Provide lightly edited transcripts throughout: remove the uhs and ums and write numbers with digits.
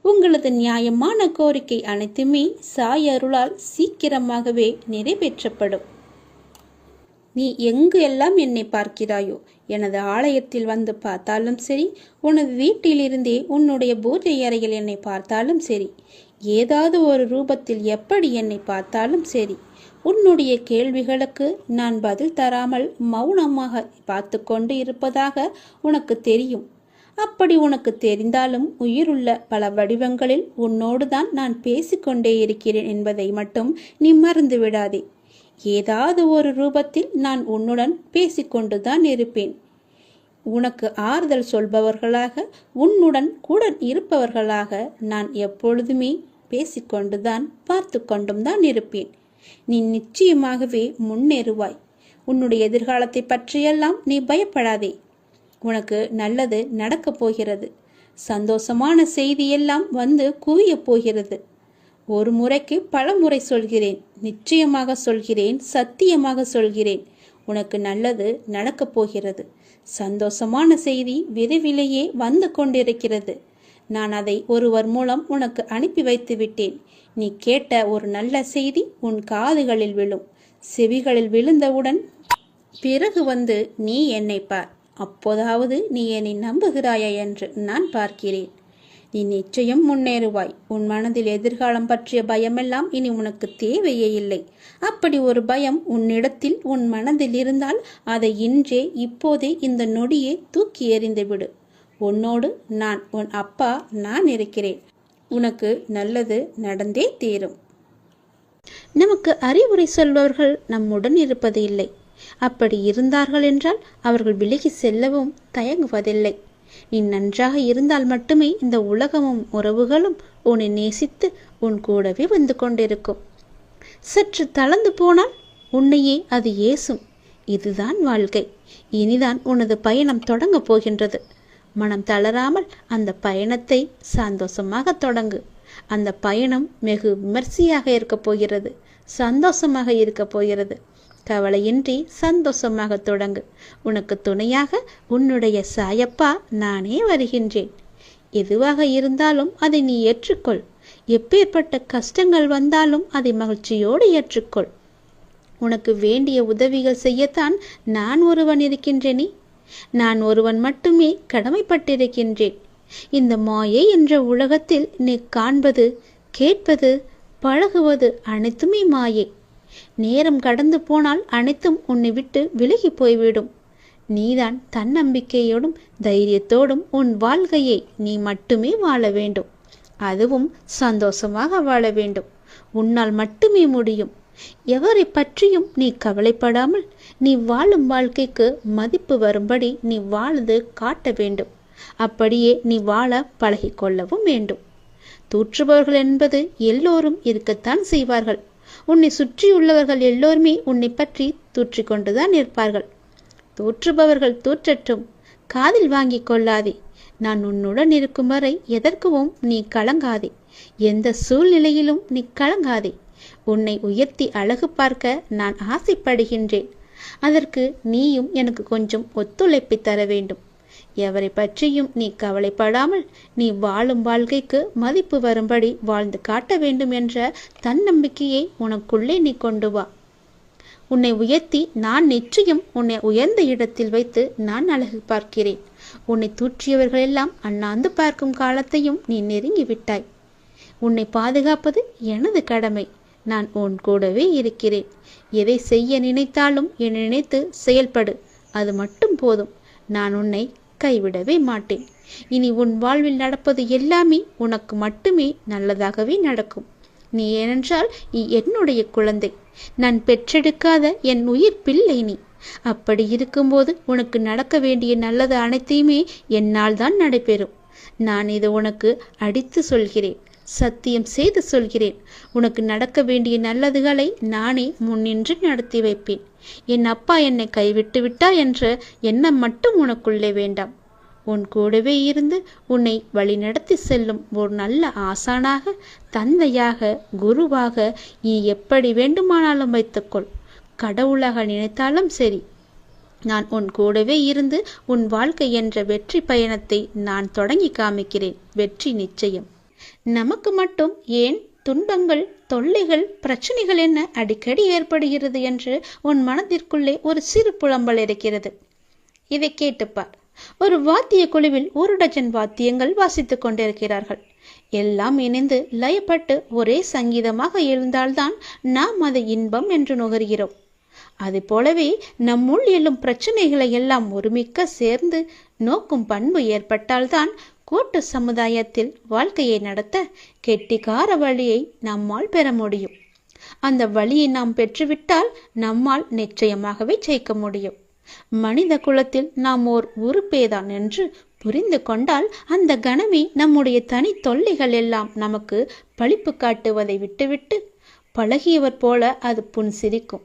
உங்களது நியாயமான கோரிக்கை அனைத்துமே சாய் அருளால் சீக்கிரமாகவே நிறைவேற்றப்படும். நீ எங்கு எல்லாம் என்னை பார்க்கிறாயோ, எனது ஆலயத்தில் வந்து பார்த்தாலும் சரி, உனது வீட்டிலிருந்தே உன்னுடைய பூஜை அறையில் என்னை பார்த்தாலும் சரி, ஏதாவது ஒரு ரூபத்தில் எப்படி என்னை பார்த்தாலும் சரி, உன்னுடைய கேள்விகளுக்கு நான் பதில் தராமல் மௌனமாக பார்த்து கொண்டு இருப்பதாக உனக்கு தெரியும். அப்படி உனக்கு தெரிந்தாலும் உயிருள்ள பல வடிவங்களில் உன்னோடு தான் நான் பேசிக்கொண்டே இருக்கிறேன் என்பதை மட்டும் நீ மறந்து விடாதே. ஏதாவது ஒரு ரூபத்தில் நான் உன்னுடன் பேசிக்கொண்டுதான் இருப்பேன். உனக்கு ஆறுதல் சொல்பவர்களாக, உன்னுடன் கூட இருப்பவர்களாக நான் எப்பொழுதுமே பேசிக்கொண்டுதான் பார்த்து கொண்டும் தான் இருப்பேன். நீ நிச்சயமாகவே முன்னேறுவாய். உன்னுடைய எதிர்காலத்தை பற்றியெல்லாம் நீ பயப்படாதே. உனக்கு நல்லது நடக்கப் போகிறது. சந்தோஷமான செய்தியெல்லாம் வந்து குவிய போகிறது. ஒரு முறைக்கு பல முறை சொல்கிறேன், நிச்சயமாக சொல்கிறேன், சத்தியமாக சொல்கிறேன். உனக்கு நல்லது நடக்கப் போகிறது. சந்தோஷமான செய்தி விரைவிலேயே வந்து கொண்டிருக்கிறது. நான் அதை ஒருவர் மூலம் உனக்கு அனுப்பி வைத்து விட்டேன். நீ கேட்ட ஒரு நல்ல செய்தி உன் காதுகளில் விழும். செவிகளில் விழுந்தவுடன் பிறகு வந்து நீ என்னை பார். அப்போதாவது நீ என்னை நம்புகிறாயா என்று நான் பார்க்கிறேன். நீ நிச்சயம் முன்னேறுவாய். உன் மனதில் எதிர்காலம் பற்றிய பயமெல்லாம் இனி உனக்கு தேவையே இல்லை. அப்படி ஒரு பயம் உன்னிடத்தில் உன் மனதில் இருந்தால் அதை இன்றே இப்போதே இந்த நொடியே தூக்கி எறிந்து விடு. உன்னோடு நான், உன் அப்பா நான் இருக்கிறேன். உனக்கு நல்லது நடந்தே தீரும். நமக்கு அறிவுரை சொல்பவர்கள் நம்முடன் இருப்பது இல்லை. அப்படி இருந்தார்கள் என்றால் அவர்கள் விலகி செல்லவும் தயங்குவதில்லை. நீ நன்றாக இருந்தால் மட்டுமே இந்த உலகமும் உறவுகளும் உன்னை நேசித்து உன் கூடவே வந்து கொண்டிருக்கும். சற்று தளர்ந்து போனால் உன்னையே அது ஏசும். இதுதான் வாழ்க்கை. இனிதான் உனது பயணம் தொடங்க போகின்றது. மனம் தளராமல் அந்த பயணத்தை சந்தோஷமாக தொடங்கு. அந்த பயணம் வெகு விமர்சையாக இருக்க போகிறது. சந்தோஷமாக இருக்க போகிறது. கவலையின்றி சந்தோஷமாக தொடங்கு. உனக்கு துணையாக உன்னுடைய சாயப்பா நானே வருகின்றேன். எதுவாக இருந்தாலும் அதை நீ ஏற்றுக்கொள். எப்பேற்பட்ட கஷ்டங்கள் வந்தாலும் அதை மகிழ்ச்சியோடு ஏற்றுக்கொள். உனக்கு வேண்டிய உதவிகள் செய்யத்தான் நான் ஒருவன் இருக்கின்றேனே. நான் ஒருவன் மட்டுமே கடமைப்பட்டிருக்கின்றேன். இந்த மாயை என்ற உலகத்தில் நீ காண்பது, கேட்பது, பழகுவது அனைத்துமே மாயை. நேரம் கடந்து போனால் அனைத்தும் உன்னை விட்டு விலகி போய்விடும். நீதான் தன்னம்பிக்கையோடும் தைரியத்தோடும் உன் வாழ்க்கையை நீ மட்டுமே வாழ வேண்டும். அதுவும் சந்தோஷமாக வாழ வேண்டும். உன்னால் மட்டுமே முடியும். எவரை பற்றியும் நீ கவலைப்படாமல் நீ வாழும் வாழ்க்கைக்கு மதிப்பு வரும்படி நீ வாழ்ந்து காட்ட வேண்டும். அப்படியே நீ வாழ பழகிக்கொள்ளவும் வேண்டும். தூற்றுபவர்கள் என்பது எல்லோரும் இருக்கத்தான் செய்வார்கள். உன்னை சுற்றியுள்ளவர்கள் எல்லோருமே உன்னை பற்றி தூற்றிக்கொண்டுதான் இருப்பார்கள். தூற்றுபவர்கள் தூற்றட்டும், காதில் வாங்கி கொள்ளாதே. நான் உன்னுடன் இருக்கும் வரை எதற்கவும் நீ கலங்காதே. எந்த சூழ்நிலையிலும் நீ கலங்காதே. உன்னை உயர்த்தி அழகு பார்க்க நான் ஆசைப்படுகின்றேன். அதற்கு நீயும் எனக்கு கொஞ்சம் ஒத்துழைப்பை தர வேண்டும். எவரை பற்றியும் நீ கவலைப்படாமல் நீ வாழும் வாழ்க்கைக்கு மதிப்பு வரும்படி வாழ்ந்து காட்ட வேண்டும் என்ற தன்னம்பிக்கையை உனக்குள்ளே நீ கொண்டு வா. உன்னை உயர்த்தி நான் நிச்சயம் உன்னை உயர்ந்த இடத்தில் வைத்து நான் அழகு பார்க்கிறேன். உன்னை தூற்றியவர்கள் எல்லாம் அண்ணாந்து பார்க்கும் காலத்தையும் நீ நெருங்கி விட்டாய். உன்னை பாதுகாப்பது எனது கடமை. நான் உன் கூடவே இருக்கிறேன். எதை செய்ய நினைத்தாலும் என்னை நினைத்து செயல்படு. அது மட்டும் போதும். நான் உன்னை கைவிடவே மாட்டேன். இனி உன் வாழ்வில் நடப்பது எல்லாமே உனக்கு மட்டுமே நல்லதாகவே நடக்கும். நீ ஏனென்றால் நீ என்னுடைய குழந்தை. நான் பெற்றெடுக்காத என் உயிர் பிள்ளை நீ. அப்படி இருக்கும்போது உனக்கு நடக்க வேண்டிய நல்லது அனைத்தையுமே என்னால் தான் நடைபெறும். நான் இதை உனக்கு அடித்து சொல்கிறேன். சத்தியம் செய்து சொல்கிறேன். உனக்கு நடக்க வேண்டிய நல்லதுகளை நானே முன்னின்று நடத்தி வைப்பேன். என் அப்பா என்னை கைவிட்டு விட்டார் என்ற எண்ணம் மட்டும் உனக்குள்ளே வேண்டாம். உன் கூடவே இருந்து உன்னை வழிநடத்தி செல்லும் ஒரு நல்ல ஆசானாக, தந்தையாக, குருவாக நீ எப்படி வேண்டுமானாலும் வைத்துக்கொள். கடவுளாக நினைத்தாலும் சரி. நான் உன் கூடவே இருந்து உன் வாழ்க்கை என்ற வெற்றி பயணத்தை நான் தொடங்கி காமிக்கிறேன். வெற்றி நிச்சயம். நமக்கு மட்டும் ஏன் துன்பங்கள், தொல்லைகள், பிரச்சனைகள் என்ன அடிக்கடி ஏற்படுகிறது என்று உன் மனதிற்குள்ளே ஒரு சிறு புலம்பல் இருக்கிறது. இதை கேட்டுப்பார். ஒரு வாத்திய குழுவில் 1 டஜன் வாத்தியங்கள் வாசித்துக் கொண்டிருக்கிறார்கள். எல்லாம் இணைந்து லயப்பட்டு ஒரே சங்கீதமாக எழுந்தால்தான் நாம் அதை இன்பம் என்று நுகர்கிறோம். அது போலவே நம்முள் எழும் பிரச்சனைகளை எல்லாம் ஒருமிக்க சேர்ந்து நோக்கும் பண்பு ஏற்பட்டால்தான் கூட்டு சமுதாயத்தில் வாழ்க்கையை நடத்த கெட்டிக்கார வழியை நம்மால் பெற முடியும். அந்த வழியை நாம் பெற்றுவிட்டால் நம்மால் நிச்சயமாகவே ஜெயிக்க முடியும். மனித குலத்தில் நாம் ஓர் உறுப்பேதான் என்று புரிந்து கொண்டால் அந்த கணமே நம்முடைய தனி தொல்லைகள் எல்லாம் நமக்கு பழிப்பு காட்டுவதை விட்டுவிட்டு பழகியவர் போல அது புன் சிரிக்கும்.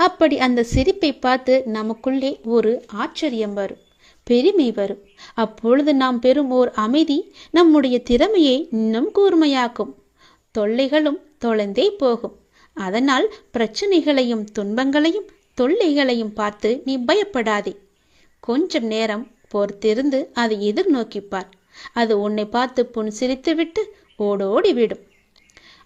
அப்படி அந்த சிரிப்பை பார்த்து நமக்குள்ளே ஒரு ஆச்சரியம் வரும், பெருமை வரும். அப்பொழுது நாம் பெறும் ஓர் அமைதி நம்முடைய திறமையை இன்னும் கூர்மையாக்கும். தொல்லைகளும் தொலைந்தே போகும். அதனால் பிரச்சனைகளையும் துன்பங்களையும் தொல்லைகளையும் பார்த்து நீ பயப்படாதே. கொஞ்சம் நேரம் பொறுத்திருந்து அதை எதிர்நோக்கிப்பார். அது உன்னை பார்த்து புன்சிரித்து விட்டு ஓடோடி விடும்.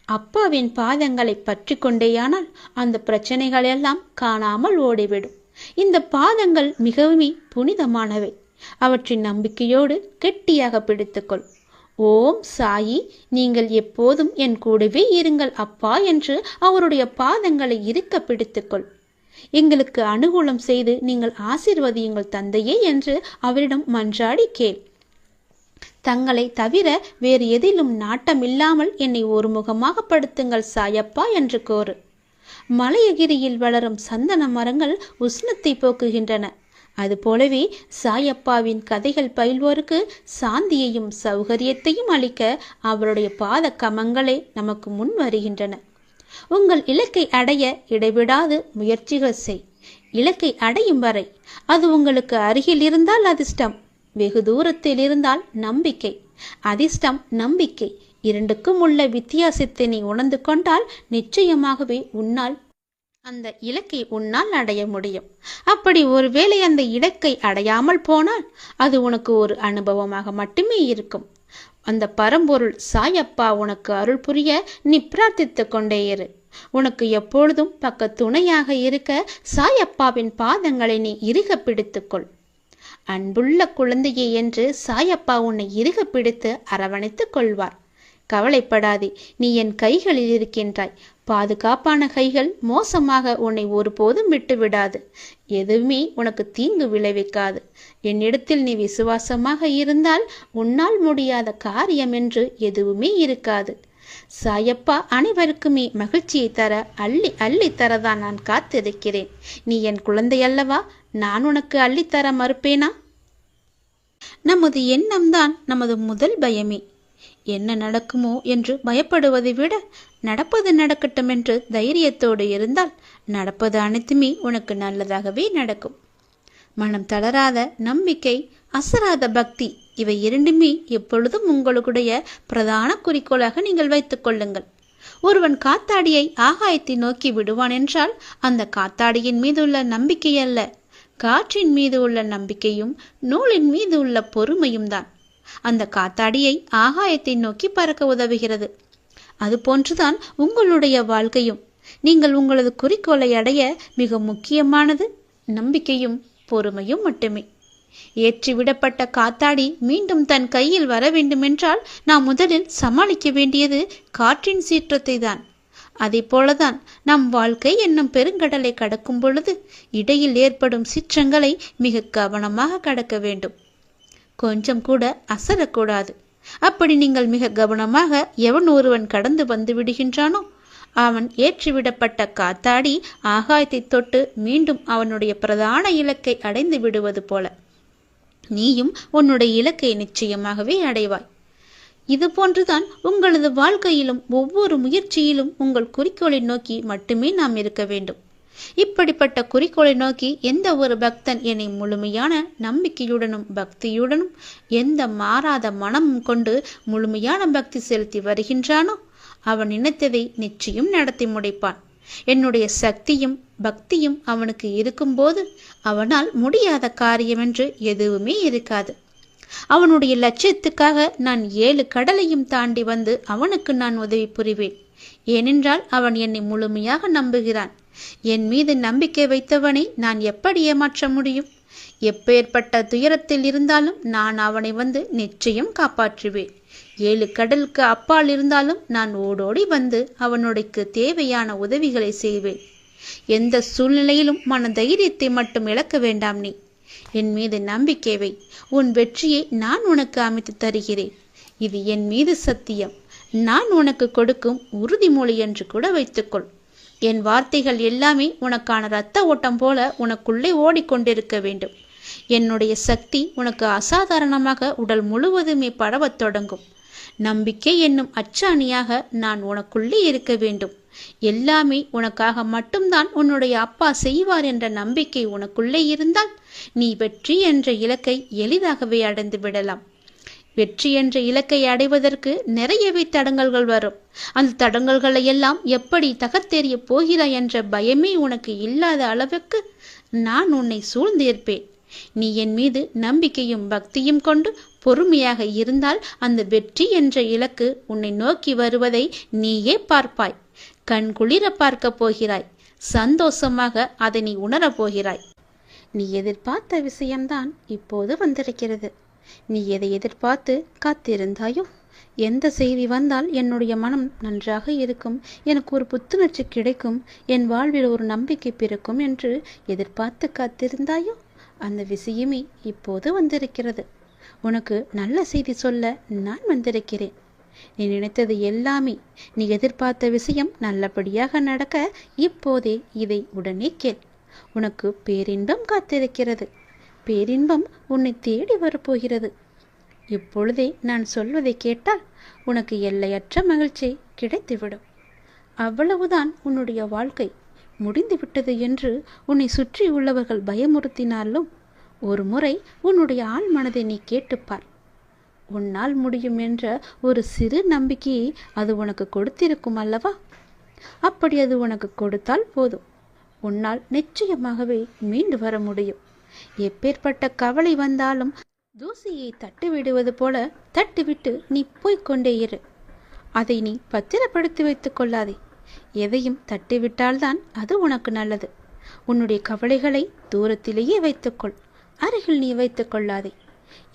அப்பாவின் பாதங்களை பற்றி கொண்டேயானால் அந்த பிரச்சனைகள் எல்லாம் காணாமல் ஓடிவிடும். இந்த பாதங்கள் மிகவும் புனிதமானவை. அவற்றின் நம்பிக்கையோடு கெட்டியாக பிடித்துக்கொள். ஓம் சாயி, நீங்கள் எப்போதும் என் கூடவே இருங்கள் அப்பா என்று அவருடைய பாதங்களை இறுக்க பிடித்துக்கொள். எங்களுக்கு அனுகூலம் செய்து நீங்கள் ஆசீர்வதியுங்கள் தந்தையே என்று அவரிடம் மன்றாடி கேள். தங்களை தவிர வேறு எதிலும் நாட்டமில்லாமல் என்னை ஒருமுகமாக படுத்துங்கள் சாயப்பா என்று கோரு. மலையகிரியில் வளரும் சந்தன மரங்கள் உஷ்ணத்தை போக்குகின்றன. அதுபோலவே சாயப்பாவின் கதைகள் பயில்வோருக்கு சாந்தியையும் சௌகரியத்தையும் அளிக்க அவருடைய பாத கமங்களே நமக்கு முன் வருகின்றன. உங்கள் இலக்கை அடைய இடைவிடாது முயற்சிகள் செய். இலக்கை அடையும் வரை அது உங்களுக்கு அருகில் இருந்தால் அதிர்ஷ்டம், வெகு தூரத்தில் இருந்தால் நம்பிக்கை. அதிர்ஷ்டம், நம்பிக்கை இரண்டுக்கும் உள்ள வித்தியாசத்தை நீ உணர்ந்து கொண்டால் நிச்சயமாகவே அந்த இலக்கை உன்னால் அடைய முடியும். அப்படி ஒருவேளை அந்த இலக்கை அடையாமல் போனால் அது உனக்கு ஒரு அனுபவமாக மட்டுமே இருக்கும். அந்த பரம்பொருள் சாயப்பா உனக்கு அருள் புரிய நீ பிரார்த்தித்து கொண்டே இரு. உனக்கு எப்பொழுதும் பக்க துணையாக இருக்க சாயப்பாவின் பாதங்களை நீ இறுக பிடித்துக்கொள். அன்புள்ள குழந்தையே என்று சாயப்பா உன்னை இறுக பிடித்து அரவணைத்துக் கொள்வார். கவலைப்படாதே, நீ என் கைகளில் இருக்கின்றாய். பாதுகாப்பான கைகள் மோசமாக உன்னை ஒருபோதும் விட்டு விடாது. எதுவுமே உனக்கு தீங்கு விளைவிக்காது. என்னிடத்தில் நீ விசுவாசமாக இருந்தால் உன்னால் முடியாத காரியம் என்று எதுவுமே இருக்காது. சாயப்பா அனைவருக்குமே மகிழ்ச்சியை தர அள்ளி அள்ளி தரதான் நான் காத்திருக்கிறேன். நீ என் குழந்தை அல்லவா? நான் உனக்கு அள்ளித்தர மறுப்பேனா? நமது எண்ணம்தான் நமது முதல் பயமே. என்ன நடக்குமோ என்று பயப்படுவதை விட நடப்பது நடக்கட்டும் என்று தைரியத்தோடு இருந்தால் நடப்பது அனைத்துமே உனக்கு நல்லதாகவே நடக்கும். மனம் தளராத நம்பிக்கை, அசராத பக்தி, இவை இரண்டுமே எப்பொழுதும் உங்களுடைய பிரதான குறிக்கோளாக நீங்கள் வைத்துக் கொள்ளுங்கள். ஒருவன் காத்தாடியை ஆகாயத்தை நோக்கி விடுவான் என்றால் அந்த காத்தாடியின் மீது உள்ள நம்பிக்கை அல்ல, காற்றின் மீது உள்ள நம்பிக்கையும் நூலின் மீது உள்ள பொறுமையும் தான் அந்த காத்தாடியை ஆகாயத்தை நோக்கி பறக்க உதவுகிறது. அது போன்றுதான் உங்களுடைய வாழ்க்கையும். நீங்கள் உங்களது குறிக்கோளை அடைய மிக முக்கியமானது நம்பிக்கையும் பொறுமையும் மட்டுமே. ஏற்றிவிடப்பட்ட காத்தாடி மீண்டும் தன் கையில் வர வேண்டுமென்றால் நாம் முதலில் சமாளிக்க வேண்டியது காற்றின் சீற்றத்தை தான். அதை போலதான் நம் வாழ்க்கை என்னும் பெருங்கடலை கடக்கும் பொழுது இடையில் ஏற்படும் சீற்றங்களை மிக கவனமாக கடக்க வேண்டும். கொஞ்சம் கூட அசரக்கூடாது. அப்படி நீங்கள் மிக கவனமாக எவன் ஒருவன் கடந்து வந்து விடுகின்றானோ அவன் ஏற்றிவிடப்பட்ட காத்தாடி ஆகாயத்தை தொட்டு மீண்டும் அவனுடைய பிரதான இலக்கை அடைந்து விடுவது போல நீயும் உன்னுடைய இலக்கை நிச்சயமாகவே அடைவாய். இது போன்றுதான் உங்களது வாழ்க்கையிலும் ஒவ்வொரு முயற்சியிலும் உங்கள் குறிக்கோளை நோக்கி மட்டுமே நாம் இருக்க வேண்டும். இப்படிப்பட்ட குறிக்கோளை நோக்கி எந்த ஒரு பக்தன் என்னை முழுமையான நம்பிக்கையுடனும் பக்தியுடனும் எந்த மாறாத மனமும் கொண்டு முழுமையான பக்தி செலுத்தி வருகின்றானோ அவன் நினைத்ததை நிச்சயம் நடத்தி முடிப்பான். என்னுடைய சக்தியும் பக்தியும் அவனுக்கு இருக்கும்போது அவனால் முடியாத காரியம் என்று எதுவுமே இருக்காது. அவனுடைய லட்சியத்துக்காக நான் 7 கடலையும் தாண்டி வந்து அவனுக்கு நான் உதவி புரிவேன். ஏனென்றால் அவன் என்னை முழுமையாக நம்புகிறான். என் மீது நம்பிக்கை வைத்தவனை நான் எப்படி ஏமாற்ற முடியும்? எப்பேற்பட்ட துயரத்தில் இருந்தாலும் நான் அவனை வந்து நிச்சயம் காப்பாற்றுவேன். 7 கடலுக்கு அப்பால் இருந்தாலும் நான் ஓடோடி வந்து அவனுடைய தேவையான உதவிகளை செய்வேன். எந்த சூழ்நிலையிலும் மன தைரியத்தை மட்டும் இழக்க வேண்டாம். நீ என் மீது நம்பிக்கை வை. உன் வெற்றியை நான் உனக்கு அமைத்து தருகிறேன். இது என் மீது சத்தியம். நான் உனக்கு கொடுக்கும் உறுதிமொழி என்று கூட வைத்துக்கொள். என் வார்த்தைகள் எல்லாமே உனக்கான இரத்த ஓட்டம் போல உனக்குள்ளே ஓடிக்கொண்டிருக்க வேண்டும். என்னுடைய சக்தி உனக்கு அசாதாரணமாக உடல் முழுவதுமே பரவத் தொடங்கும். நம்பிக்கை என்னும் அச்சாணியாக நான் உனக்குள்ளே இருக்க வேண்டும். எல்லாமே உனக்காக மட்டும்தான் உன்னுடைய அப்பா செய்வார் என்ற நம்பிக்கை உனக்குள்ளே இருந்தால் நீ வெற்றி என்ற இலக்கை எளிதாகவே அடைந்து விடலாம். வெற்றி என்ற இலக்கை அடைவதற்கு நிறையவே தடங்கல்கள் வரும். அந்த தடங்கல்களை எல்லாம் எப்படி தகர்த்தெறிய போகிறாய் என்ற பயமே உனக்கு இல்லாத அளவுக்கு நான் உன்னை சூழ்ந்திருப்பேன். நீ என் மீது நம்பிக்கையும் பக்தியும் கொண்டு பொறுமையாக இருந்தால் அந்த வெற்றி என்ற இலக்கு உன்னை நோக்கி வருவதை நீயே பார்ப்பாய். கண் குளிர பார்க்க போகிறாய். சந்தோஷமாக அதை நீ உணரப் போகிறாய். நீ எதிர்பார்த்த விஷயம்தான் இப்போது வந்திருக்கிறது. நீ எதை எதிர்பார்த்து காத்திருந்தாயோ, எந்த செய்தி வந்தால் என்னுடைய மனம் நன்றாக இருக்கும், எனக்கு ஒரு புத்துணர்ச்சி கிடைக்கும், என் வாழ்வில் ஒரு நம்பிக்கை பிறக்கும் என்று எதிர்பார்த்து காத்திருந்தாயோ, அந்த விஷயமே இப்போது வந்திருக்கிறது. உனக்கு நல்ல செய்தி சொல்ல நான் வந்திருக்கிறேன். நீ நினைத்தது எல்லாமே, நீ எதிர்பார்த்த விஷயம் நல்லபடியாக நடக்க இப்போதே இதை உடனே கேள். உனக்கு பேரின்பம் காத்திருக்கிறது. பேரின்பம் உன்னை தேடி வரப்போகிறது. இப்பொழுதே நான் சொல்வதை கேட்டால் உனக்கு எல்லையற்ற மகிழ்ச்சி கிடைத்துவிடும். அவ்வளவுதான் உன்னுடைய வாழ்க்கை முடிந்துவிட்டது என்று உன்னை சுற்றி உள்ளவர்கள் பயமுறுத்தினாலும் ஒரு முறை உன்னுடைய ஆள் மனதை நீ கேட்டுப்பார். உன்னால் முடியும் என்ற ஒரு சிறு நம்பிக்கையை அது உனக்கு கொடுத்திருக்கும் அல்லவா? அப்படி அது உனக்கு கொடுத்தால் போதும், உன்னால் நிச்சயமாகவே மீண்டு வர முடியும். எப்பேற்பட்ட கவலை வந்தாலும் தூசியை தட்டி விடுவது போல தட்டிவிட்டு நீ போய்கொண்டே இரு. அதை நீ பத்திரப்படுத்தி வைத்துக் கொள்ளாதே. எதையும் தட்டிவிட்டால்தான் அது உனக்கு நல்லது. உன்னுடைய கவலைகளை தூரத்திலேயே வைத்துக்கொள், அருகில் நீ வைத்துக் கொள்ளாதே.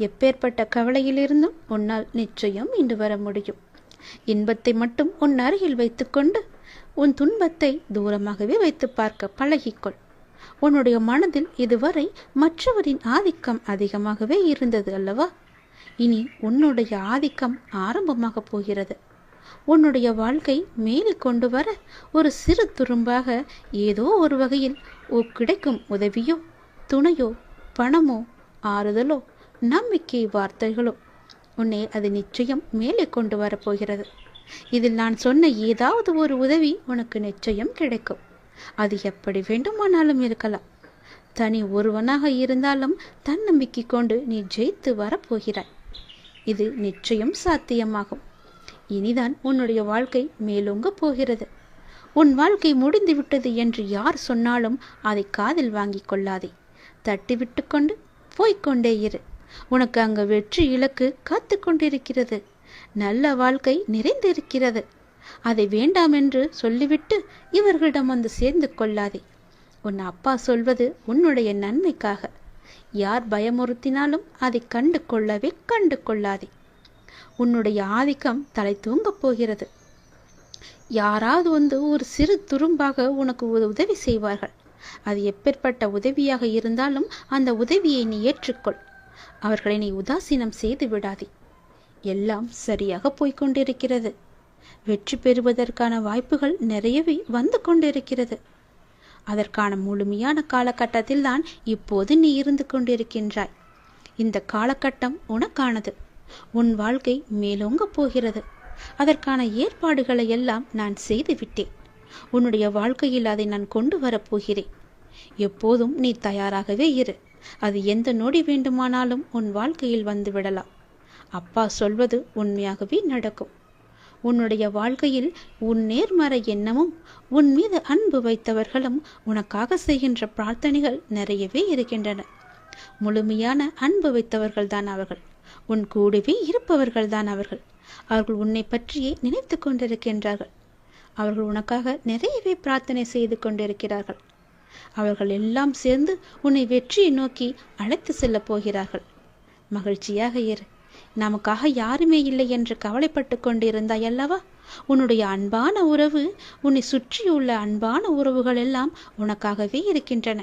எப்பேற்பட்ட கவலையிலிருந்தும் உன்னால் நிச்சயம் மீண்டு வர முடியும். இன்பத்தை மட்டும் உன் அருகில் வைத்துக்கொண்டு உன் துன்பத்தை தூரமாகவே வைத்து பார்க்க பழகிக்கொள். உன்னுடைய மனதில் இதுவரை மற்றவரின் ஆதிக்கம் அதிகமாகவே இருந்தது அல்லவா? இனி உன்னுடைய ஆதிக்கம் ஆரம்பமாக போகிறது. உன்னுடைய வாழ்க்கை மேலே கொண்டு வர ஒரு சிறு துரும்பாக ஏதோ ஒரு வகையில் கிடைக்கும் உதவியோ, துணையோ, பணமோ, ஆறுதலோ, நம்பிக்கை வார்த்தைகளோ உன்னை அது நிச்சயம் மேலே கொண்டு வரப்போகிறது. இதில் நான் சொன்ன ஏதாவது ஒரு உதவி உனக்கு நிச்சயம் கிடைக்கும். அது எப்படி வேண்டுமானாலும் இருக்கலாம். தனி ஒருவனாக இருந்தாலும் தன்னம்பிக்கை கொண்டு நீ ஜெயித்து வரப்போகிறாய். இது நிச்சயம் சாத்தியமாகும். இனிதான் உன்னுடைய வாழ்க்கை மேலோங்க போகிறது. உன் வாழ்க்கை முடிந்து விட்டது என்று யார் சொன்னாலும் அதை காதில் வாங்கி கொள்ளாதே. தட்டிவிட்டு கொண்டு போய்கொண்டே இரு. உனக்கு அங்கு வெற்றி இலக்கு காத்து கொண்டிருக்கிறது. நல்ல வாழ்க்கை நிறைந்திருக்கிறது. அதை வேண்டாம் என்று சொல்லிவிட்டு இவர்களிடம் வந்து சேர்ந்து கொள்ளாதே. உன் அப்பா சொல்வது உன்னுடைய நன்மைக்காக. யார் பயமுறுத்தினாலும் அதை கண்டு கொள்ளாதே. உன்னுடைய ஆதிக்கம் தலை தூங்கப் போகிறது. யாராவது வந்து ஒரு சிறு துரும்பாக உனக்கு உதவி செய்வார்கள். அது எப்பேற்பட்ட உதவியாக இருந்தாலும் அந்த உதவியை நீ ஏற்றுக்கொள். அவர்களை நீ உதாசீனம் செய்து விடாதே. எல்லாம் சரியாக போய்கொண்டிருக்கிறது. வெற்றி பெறுவதற்கான வாய்ப்புகள் நிறையவே வந்து கொண்டிருக்கிறது. அதற்கான முழுமையான காலகட்டத்தில் தான் இப்போது நீ இருந்து கொண்டிருக்கின்றாய். இந்த காலகட்டம் உனக்கானது. உன் வாழ்க்கை மேலோங்க போகிறது. அதற்கான ஏற்பாடுகளை எல்லாம் நான் செய்துவிட்டேன். உன்னுடைய வாழ்க்கையில் அதை நான் கொண்டு வரப்போகிறேன். எப்போதும் நீ தயாராகவே இரு. அது எந்த நொடி வேண்டுமானாலும் உன் வாழ்க்கையில் வந்து விடலாம். அப்பா சொல்வது உண்மையாகவே நடக்கும். உன்னுடைய வாழ்க்கையில் உன் நேர்மறை எண்ணமும் உன் மீது அன்பு வைத்தவர்களும் உனக்காக செய்கின்ற பிரார்த்தனைகள் நிறையவே இருக்கின்றன. முழுமையான அன்பு வைத்தவர்கள் தான் அவர்கள். உன் கூடவே இருப்பவர்கள்தான் அவர்கள். அவர்கள் உன்னை பற்றியே நினைத்து கொண்டிருக்கின்றார்கள். அவர்கள் உனக்காக நிறையவே பிரார்த்தனை செய்து கொண்டிருக்கிறார்கள். அவர்கள் எல்லாம் சேர்ந்து உன்னை வெற்றியை நோக்கி அழைத்து செல்லப் போகிறார்கள். மகிழ்ச்சியாக இரு. நமக்காக யாருமே இல்லை என்று கவலைப்பட்டு கொண்டிருந்தாய் அல்லவா? உன்னுடைய அன்பான உறவு, உன்னை சுற்றியுள்ள அன்பான உறவுகள் எல்லாம் உனக்காகவே இருக்கின்றன.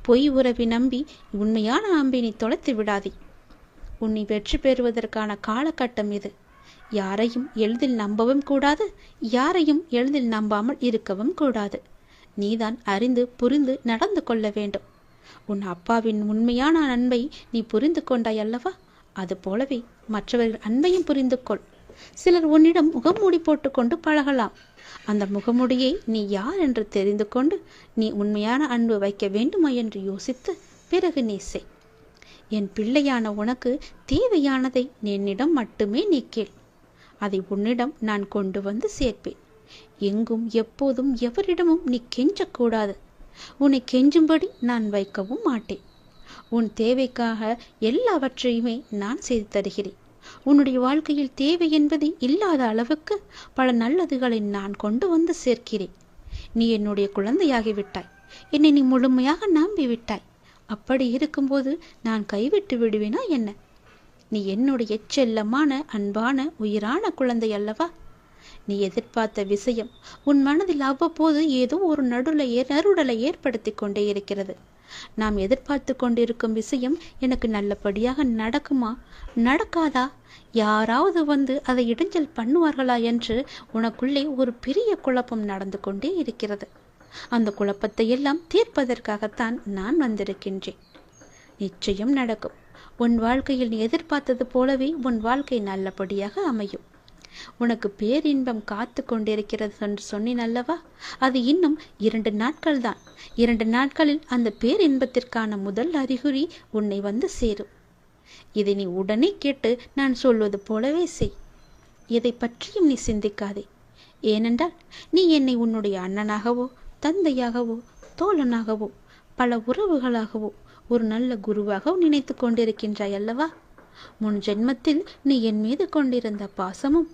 பொய் உறவை நம்பி உண்மையான அம்பினை தொலைத்து விடாதே. உன்னை வெற்றி பெறுவதற்கான காலகட்டம் இது. யாரையும் எளிதில் நம்பவும் கூடாது, யாரையும் எளிதில் நம்பாமல் இருக்கவும் கூடாது. நீதான் அறிந்து புரிந்து நடந்து கொள்ள வேண்டும். உன் அப்பாவின் உண்மையான அன்பை நீ புரிந்து கொண்டாய் அல்லவா? அது போலவே மற்றவர்கள் அன்பையும் புரிந்து கொள். சிலர் உன்னிடம் முகமூடி போட்டுக்கொண்டு பழகலாம். அந்த முகமூடியை நீ யார் என்று தெரிந்து கொண்டு நீ உண்மையான அன்பு வைக்க வேண்டுமா என்று யோசித்து பிறகு நீ செய். என் பிள்ளையான உனக்கு தேவையானதை என்னிடம் மட்டுமே நீ கேள். அதை உன்னிடம் நான் கொண்டு வந்து சேர்ப்பேன். எங்கும் எப்போதும் எவரிடமும் நீ கெஞ்சக்கூடாது. உன்னை கெஞ்சும்படி நான் வைக்கவும் மாட்டேன். உன் தேவைக்காக எல்லாவற்றையுமே நான் செய்து தருகிறேன். உன்னுடைய வாழ்க்கையில் தேவை என்பது இல்லாத அளவுக்கு பல நல்லதுகளை நான் கொண்டு வந்து சேர்க்கிறேன். நீ என்னுடைய குழந்தையாகிவிட்டாய். என்னை நீ முழுமையாக நம்பிவிட்டாய். அப்படி இருக்கும்போது நான் கைவிட்டு விடுவேனா என்ன? நீ என்னுடைய செல்லமான அன்பான உயிரான குழந்தை அல்லவா? நீ எதிர்பார்த்த விஷயம் உன் மனதில் அவ்வப்போது ஏதோ ஒரு நறுடலை ஏற்படுத்தி கொண்டே இருக்கிறது. நாம் எதிர்பார்த்து கொண்டிருக்கும் விஷயம் எனக்கு நல்லபடியாக நடக்குமா, நடக்காதா, யாராவது வந்து அதை இடைஞ்சல் பண்ணுவார்களா என்று உனக்குள்ளே ஒரு பெரிய குழப்பம் நடந்து கொண்டே இருக்கிறது. அந்த குழப்பத்தை எல்லாம் தீர்ப்பதற்காகத்தான் நான் வந்திருக்கின்றேன். நிச்சயம் நடக்கும். உன் வாழ்க்கையில் நீ எதிர்பார்த்தது போலவே உன் வாழ்க்கை நல்லபடியாக அமையும். உனக்கு பேரின்பம் காத்து கொண்டிருக்கிறது என்று சொன்னேன் அல்லவா? அது இன்னும் 2 நாட்கள் தான். 2 நாட்களில் அந்த பேரின்பத்திற்கான முதல் அறிகுறி உன்னை வந்து சேரும். இதை நீ உடனே கேட்டு நான் சொல்வது போலவே செய். எதை பற்றியும் நீ சிந்திக்காதே. ஏனென்றால் நீ என்னை உன்னுடைய அண்ணனாகவோ தந்தையாகவோ தோழனாகவோ பல உறவுகளாகவோ ஒரு நல்ல குருவாக நினைத்து கொண்டிருக்கின்றாய் அல்லவா? முன் ஜென்மத்தில் நீ என் மீது கொண்டிருந்த பாசமும்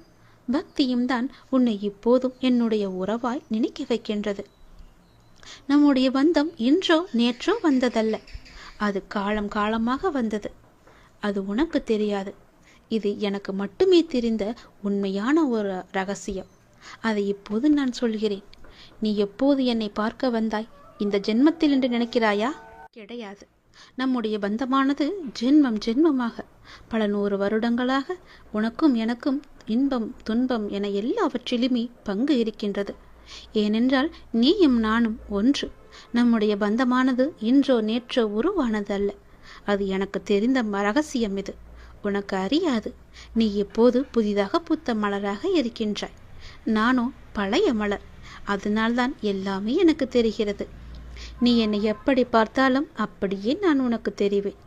பக்தியும் தான் உன்னை இப்போதும் என்னுடைய உறவாய் நினைக்க வைக்கின்றது. நம்முடைய பந்தம் இன்றோ நேற்றோ வந்ததல்ல. அது காலம் காலமாக வந்தது. அது உனக்கு தெரியாது. இது எனக்கு மட்டுமே தெரிந்த உண்மையான ஒரு ரகசியம். அதை இப்போது நான் சொல்கிறேன். நீ எப்போது என்னை பார்க்க வந்தாய்? இந்த ஜென்மத்தில் என்று நினைக்கிறாயா? கிடையாது. நம்முடைய பந்தமானது ஜென்மம் ஜென்மமாக பல 100 வருடங்களாக உனக்கும் எனக்கும் இன்பம் துன்பம் என எல்லாவற்றிலுமே பங்கு இருக்கின்றது. ஏனென்றால் நீயும் நானும் ஒன்று. நம்முடைய பந்தமானது இன்றோ நேற்றோ உருவானது அல்ல. அது எனக்கு தெரிந்த ரகசியம். இது உனக்கு அறியாது. நீ எப்போது புதிதாக பூத்த மலராக இருக்கின்றாய். நானோ பழைய மலர். அதனால்தான் எல்லாமே எனக்கு தெரிகிறது. நீ என்னை எப்படி பார்த்தாலும் அப்படியே நான் உனக்கு தெரிவேன்.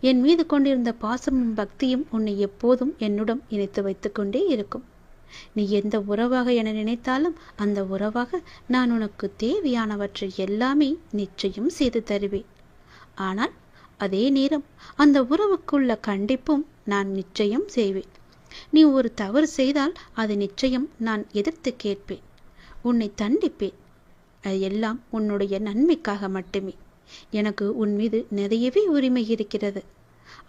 என் மீது கொண்டிருந்த பாசமும் பக்தியும் உன்னை எப்போதும் என்னுடன் இணைத்து வைத்து கொண்டே இருக்கும். நீ எந்த உறவாக என நினைத்தாலும் அந்த உறவாக நான் உனக்கு தேவையானவற்றை எல்லாமே நிச்சயம் செய்து தருவேன். ஆனால் அதே நேரம் அந்த உறவுக்குள்ள கண்டிப்பும் நான் நிச்சயம் செய்வேன். நீ ஒரு தவறு செய்தால் அதை நிச்சயம் நான் எதிர்த்து கேட்பேன். உன்னை தண்டிப்பேன். அது எல்லாம் உன்னுடைய நன்மைக்காக மட்டுமே. எனக்கு உன் மீது நிறையவே உரிமை இருக்கிறது.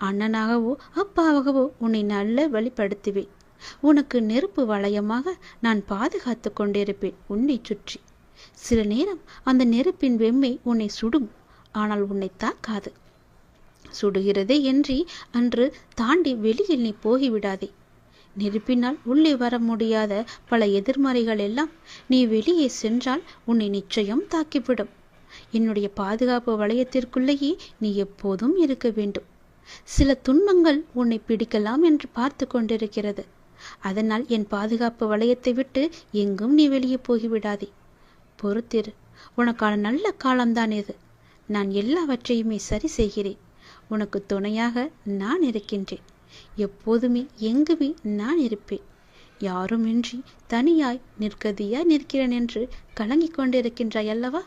அண்ணனாகவோ அப்பாவாகவோ உன்னை நல்ல வழிபடுத்துவேன். உனக்கு நெருப்பு வளையமாக நான் பாதுகாத்து கொண்டிருப்பேன் உன்னை சுற்றி. சில நேரம் அந்த நெருப்பின் வெம்மை உன்னை சுடும், ஆனால் உன்னை தாக்காது. சுடுகிறதே என்று அன்று தாண்டி வெளியில் நீ போகிவிடாதே. நெருப்பினால் உள்ளே வர முடியாத பல எதிர்மறைகள் எல்லாம் நீ வெளியே சென்றால் உன்னை நிச்சயம் தாக்கிவிடும். என்னுடைய பாதுகாப்பு வளையத்திற்குள்ளேயே நீ எப்போதும் இருக்க வேண்டும். சில துன்பங்கள் உன்னை பிடிக்கலாம் என்று பார்த்து கொண்டிருக்கிறது. அதனால் என் பாதுகாப்பு வளையத்தை விட்டு எங்கும் நீ வெளியே போகிவிடாதே. பொறுத்திரு. உனக்கான நல்ல காலம்தான் இது. நான் எல்லாவற்றையுமே சரி செய்கிறேன். உனக்கு துணையாக நான் இருக்கின்றேன். எப்போதுமே எங்குமே நான் இருப்பேன். யாருமின்றி தனியாய் நிற்கதியாய் நிற்கிறேன் என்று கலங்கிக் கொண்டிருக்கின்றாய் அல்லவா?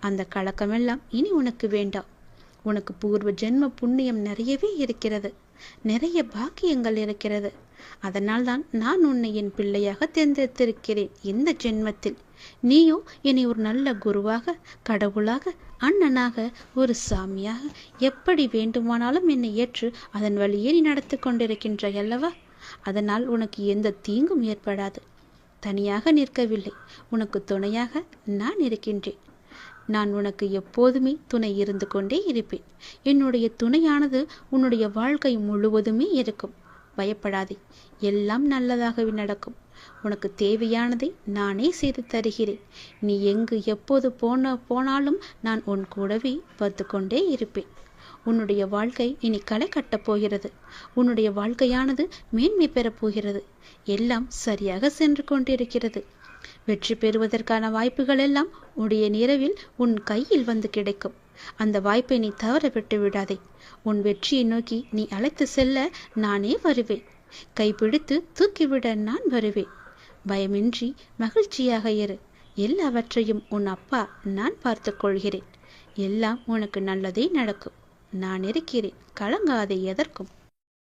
அந்த கலக்கமெல்லாம் இனி உனக்கு வேண்டாம். உனக்கு பூர்வ ஜென்ம புண்ணியம் நிறையவே இருக்கிறது. நிறைய பாக்கியங்கள் இருக்கிறது. அதனால்தான் நான் உன்னை என் பிள்ளையாக தேர்ந்தெடுத்திருக்கிறேன் இந்த ஜென்மத்தில். நீயோ என்னை ஒரு நல்ல குருவாக, கடவுளாக, அண்ணனாக, ஒரு சாமியாக எப்படி வேண்டுமானாலும் என்னை ஏற்று அதன் வழியே நீ நடத்தி கொண்டிருக்கின்றாய் அல்லவா? அதனால் உனக்கு எந்த தீங்கும் ஏற்படாது. தனியாக நிற்கவில்லை, உனக்கு துணையாக நான் இருக்கின்றேன். நான் உனக்கு எப்போதுமே துணை இருந்து கொண்டே இருப்பேன். என்னுடைய துணையானது உன்னுடைய வாழ்க்கை முழுவதுமே இருக்கும். பயப்படாதே, எல்லாம் நல்லதாகவே நடக்கும். உனக்கு தேவையானதை நானே செய்து தருகிறேன். நீ எங்கு எப்போது போனாலும் நான் உன் கூடவே வந்து கொண்டே இருப்பேன். உன்னுடைய வாழ்க்கை இனி களை கட்டப் போகிறது. உன்னுடைய வாழ்க்கையானது மேன்மை பெறப் போகிறது. எல்லாம் சரியாக சென்று கொண்டிருக்கிறது. வெற்றி பெறுவதற்கான வாய்ப்புகள் எல்லாம் உடைய நிறவில் உன் கையில் வந்து கிடைக்கும். அந்த வாய்ப்பை நீ தவற விட்டு விடாதே. உன் வெற்றியை நோக்கி நீ அழைத்து செல்ல நானே வருவேன். கைப்பிடித்து தூக்கிவிட நான் வருவேன். பயமின்றி மகிழ்ச்சியாக இரு. எல்லாவற்றையும் உன் அப்பா நான் பார்த்து கொள்கிறேன். எல்லாம் உனக்கு நல்லதே நடக்கும். நான் இருக்கிறேன். கலங்காதே எதற்கும்.